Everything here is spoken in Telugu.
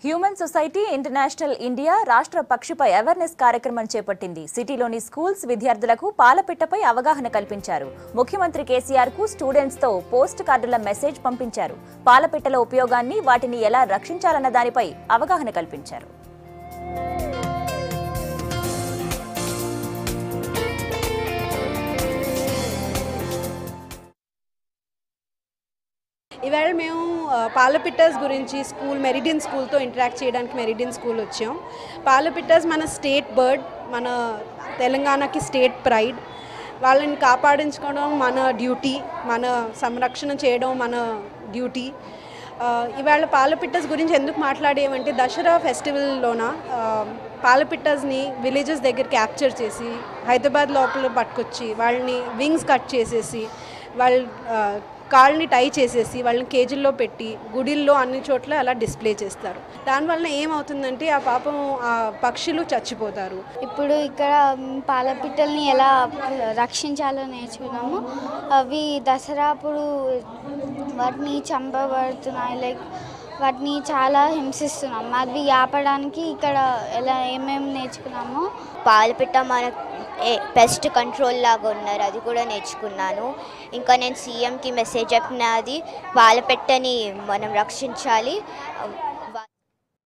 హ్యూమన్ సొసైటీ ఇంటర్నేషనల్ ఇండియా రాష్ట్ర పక్షిపై అవేర్నెస్ కార్యక్రమం చేపట్టింది. సిటీలోని స్కూల్స్ విద్యార్థులకు పాలపిట్టపై అవగాహన కల్పించారు. ముఖ్యమంత్రి కేసీఆర్ కు స్టూడెంట్స్ తో పోస్ట్ కార్డుల మెసేజ్ పంపించారు. పాలపిట్టల ఉపయోగాన్ని, వాటిని ఎలా రక్షించాలన్న దానిపై అవగాహన కల్పించారు. ఇవాళ మేము పాలపిట్టర్స్ గురించి స్కూల్ మెరిడియన్ స్కూల్తో ఇంటరాక్ట్ చేయడానికి మెరిడియన్ స్కూల్ వచ్చాం. పాలపిట్టర్స్ మన స్టేట్ బర్డ్, మన తెలంగాణకి స్టేట్ ప్రైడ్. వాళ్ళని కాపాడించుకోవడం మన డ్యూటీ, మన సంరక్షణ చేయడం మన డ్యూటీ. ఇవాళ పాలపిట్టర్స్ గురించి ఎందుకు మాట్లాడేమంటే, దసరా ఫెస్టివల్లోన పాలపిట్టర్స్ని విలేజెస్ దగ్గర క్యాప్చర్ చేసి హైదరాబాద్ లోపల పట్టుకొచ్చి వాళ్ళని వింగ్స్ కట్ చేసేసి వాళ్ళ కాళ్ళని టై చేసేసి వాళ్ళని కేజీల్లో పెట్టి గుడిల్లో అన్ని చోట్ల అలా డిస్ప్లే చేస్తారు. దానివల్ల ఏమవుతుందంటే ఆ పాపం ఆ పక్షులు చచ్చిపోతారు. ఇప్పుడు ఇక్కడ పాలపిట్టల్ని ఎలా రక్షించాలో నేర్చుకున్నాము. అవి దసరా అప్పుడు వాటిని చంపబడుతున్నాయి, లైక్ వాటిని చాలా హింసిస్తున్నాం. అవి ఆపడానికి ఇక్కడ ఎలా ఏమేమి నేర్చుకున్నామో. పాలపిట్ట మన పెస్ట్ కంట్రోల్ లాగా ఉన్నారు, అది కూడా నేర్చుకున్నాను. ఇంకా నేను సీఎంకి మెసేజ్ చెప్పినది పాలపిట్టని మనం రక్షించాలి.